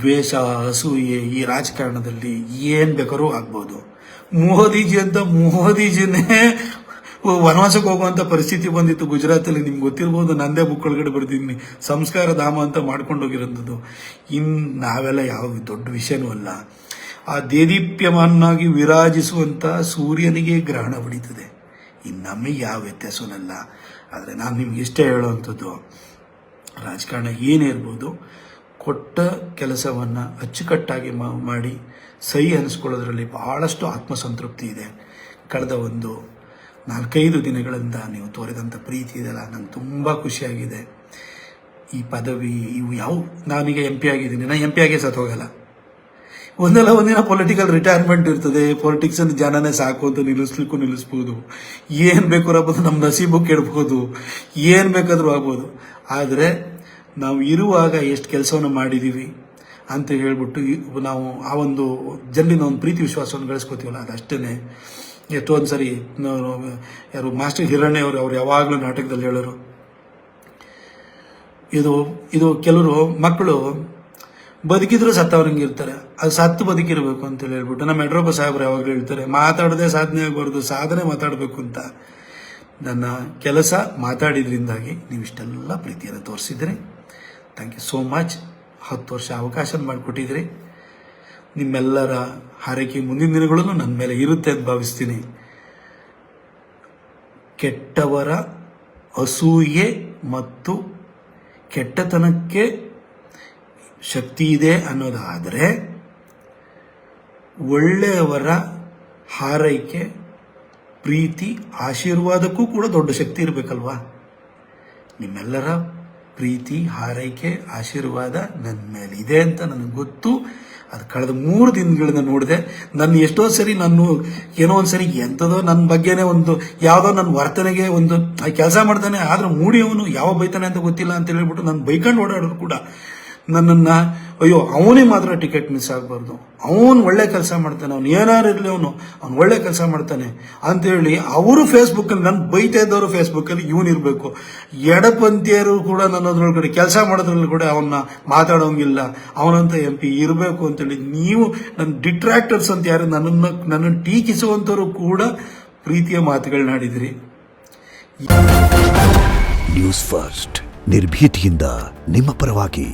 ದ್ವೇಷ, ಅಸೂಯೆ ಈ ರಾಜಕಾರಣದಲ್ಲಿ ಏನು ಬೇಕಾದ್ರೂ ಆಗ್ಬೋದು. ಮೋದಿಜಿನೇ ವನವಾಸಕ್ಕೆ ಹೋಗುವಂಥ ಪರಿಸ್ಥಿತಿ ಬಂದಿತ್ತು ಗುಜರಾತಲ್ಲಿ. ನಿಮ್ಗೆ ಗೊತ್ತಿರ್ಬೋದು, ನಂದೇ ಬುಕ್ ಒಳಗಡೆ ಬರ್ದಿದ್ದೀನಿ, ಸಂಸ್ಕಾರ ಧಾಮ ಅಂತ ಮಾಡ್ಕೊಂಡು ಹೋಗಿರೋದು. ನಾವೆಲ್ಲ ಯಾವ ದೊಡ್ಡ ವಿಷಯನೂ ಅಲ್ಲ. ಆ ದೇದೀಪ್ಯಮಾನಾಗಿ ವಿರಾಜಿಸುವಂಥ ಸೂರ್ಯನಿಗೆ ಗ್ರಹಣ ಹೊಡಿತದೆ. ನಮಗೆ ಯಾವ ವ್ಯತ್ಯಾಸವಲ್ಲ. ಆದರೆ ನಾನು ನಿಮ್ಗೆ ಇಷ್ಟೇ ಹೇಳೋವಂಥದ್ದು, ರಾಜಕಾರಣ ಏನೇ ಇರ್ಬೋದು, ಕೊಟ್ಟ ಕೆಲಸವನ್ನು ಅಚ್ಚುಕಟ್ಟಾಗಿ ಮಾಡಿ ಸಹಿ ಅನಿಸ್ಕೊಳ್ಳೋದ್ರಲ್ಲಿ ಬಹಳಷ್ಟು ಆತ್ಮಸಂತೃಪ್ತಿ ಇದೆ. ಕಳೆದ ಒಂದು 4-5 ದಿನಗಳಿಂದ ನೀವು ತೋರಿದಂಥ ಪ್ರೀತಿ ಇದೆಲ್ಲ ನಂಗೆ ತುಂಬ ಖುಷಿಯಾಗಿದೆ. ಈ ಪದವಿ ನಾನೀಗ MP ಆಗಿದ್ದೀನಿ, ನಾನು MP ಆಗೇ ಸತ್ತು ಹೋಗಲ್ಲ. ಒಂದಿನ ಪೊಲಿಟಿಕಲ್ ರಿಟೈರ್ಮೆಂಟ್ ಇರ್ತದೆ. ಪೊಲಿಟಿಕ್ಸ್ ಅಂತ ಜನನೇ ಸಾಕು ಅಂತ ನಿಲ್ಲಿಸ್ಬೋದು. ಏನು ಬೇಕಾದ್ರೂ ಆಗ್ಬೋದು, ನಮ್ಮ ನಸೀಬು ಕೆಡ್ಬೋದು, ಏನು ಬೇಕಾದರೂ ಆಗ್ಬೋದು. ಆದರೆ ನಾವು ಇರುವಾಗ ಎಷ್ಟು ಕೆಲಸವನ್ನು ಮಾಡಿದ್ದೀವಿ ಅಂತ ಹೇಳ್ಬಿಟ್ಟು ನಾವು ಆ ಒಂದು ಜನರಿನ ಒಂದು ಪ್ರೀತಿ ವಿಶ್ವಾಸವನ್ನು ಗಳಿಸ್ಕೋತೀವಲ್ಲ, ಅದಷ್ಟೇ. ಎಷ್ಟೊಂದು ಸರಿ ಯಾರು ಮಾಸ್ಟರ್ ಹಿರಣ್ಯ ಅವ್ರು ಯಾವಾಗಲೂ ನಾಟಕದಲ್ಲಿ ಹೇಳೋರು, ಇದು ಕೆಲವರು ಮಕ್ಕಳು ಬದುಕಿದ್ರು ಸತ್ತವ್ರಂಗೆ ಇರ್ತಾರೆ, ಅದು ಸತ್ತು ಬದುಕಿರಬೇಕು ಅಂತೇಳಿ ಹೇಳ್ಬಿಟ್ಟು ನಮ್ಮ ಯಡಿಯೂರಪ್ಪ ಸಾಹೇಬ್ರು ಯಾವಾಗಲೂ ಹೇಳ್ತಾರೆ, ಮಾತಾಡದೆ ಸಾಧನೆ ಆಗಬಾರ್ದು, ಸಾಧನೆ ಮಾತಾಡಬೇಕು ಅಂತ. ನನ್ನ ಕೆಲಸ ಮಾತಾಡಿದ್ರಿಂದಾಗಿ ನೀವು ಇಷ್ಟೆಲ್ಲ ಪ್ರೀತಿಯನ್ನು ತೋರಿಸಿದ್ರಿ. Thank you so much. 10 ವರ್ಷ ಅವಕಾಶ ಮಾಡಿಕೊಟ್ಟಿದ್ರಿ. ನಿಮ್ಮೆಲ್ಲರ ಹಾರೈಕೆ ಮುಂದಿನ ದಿನಗಳಲ್ಲೂ ನನ್ನ ಮೇಲೆ ಇರುತ್ತೆ ಅಂತ ಭಾವಿಸ್ತೀನಿ. ಕೆಟ್ಟವರ ಅಸೂಯೆ ಮತ್ತು ಕೆಟ್ಟತನಕ್ಕೆ ಶಕ್ತಿ ಇದೆ ಅನ್ನೋದಾದರೆ, ಒಳ್ಳೆಯವರ ಹಾರೈಕೆ, ಪ್ರೀತಿ, ಆಶೀರ್ವಾದಕ್ಕೂ ಕೂಡ ದೊಡ್ಡ ಶಕ್ತಿ ಇರಬೇಕಲ್ವಾ? ನಿಮ್ಮೆಲ್ಲರ ಪ್ರೀತಿ, ಹಾರೈಕೆ, ಆಶೀರ್ವಾದ ನನ್ನ ಮೇಲೆ ಇದೆ ಅಂತ ನನಗೆ ಗೊತ್ತು. ಅದು ಕಳೆದ 3 ದಿನಗಳಿಂದ ನೋಡಿದೆ. ನನ್ನ ಎಷ್ಟೋ ಸರಿ ಏನೋ ಒಂದು ಸರಿ ಎಂಥದೋ ನನ್ನ ಬಗ್ಗೆನೇ ಯಾವುದೋ ನನ್ನ ವರ್ತನೆಗೆ ಕೆಲಸ ಮಾಡ್ತಾನೆ, ಆದ್ರೆ ಮೂಡಿಯವನು ಯಾವ ಬೈತಾನೆ ಅಂತ ಗೊತ್ತಿಲ್ಲ ಅಂತ ಹೇಳ್ಬಿಟ್ಟು ನಾನು ಬೈಕೊಂಡು ಓಡಾಡೋರು ಕೂಡ ನನ್ನನ್ನು, ಅಯ್ಯೋ ಅವನಿಗೆ ಮಾತ್ರ ಟಿಕೆಟ್ ಮಿಸ್ ಆಗಬಾರ್ದು, ಅವನು ಒಳ್ಳೆ ಕೆಲಸ ಮಾಡ್ತಾನೆ, ಅವ್ನು ಏನಾರು ಇರಲಿ ಅವನು ಒಳ್ಳೆ ಕೆಲಸ ಮಾಡ್ತಾನೆ ಅಂತೇಳಿ ಅವರು ಫೇಸ್ಬುಕ್ಕಲ್ಲಿ ನನ್ನ ಬೈತಾ ಇದ್ದವರು ಫೇಸ್ಬುಕ್ಕಲ್ಲಿ ಇವನಿರಬೇಕು. ಎಡಪಂಥೀಯರು ಕೂಡ ನನ್ನದ್ರೊಳಗಡೆ ಕೆಲಸ ಮಾಡೋದ್ರಲ್ಲಿ ಕೂಡ ಅವನ್ನ ಮಾತಾಡೋಂಗಿಲ್ಲ, ಅವನಂತ MP ಇರಬೇಕು ಅಂತೇಳಿ ನೀವು ನನ್ನ ಡಿಟ್ರಾಕ್ಟರ್ಸ್ ಅಂತ ಯಾರು ನನ್ನನ್ನು ಟೀಕಿಸುವಂಥವ್ರು ಕೂಡ ಪ್ರೀತಿಯ ಮಾತುಗಳನ್ನಾಡಿದಿರಿ. ನ್ಯೂಸ್ ಫಸ್ಟ್, ನಿರ್ಭೀತಿಯಿಂದ ನಿಮ್ಮ ಪರವಾಗಿ.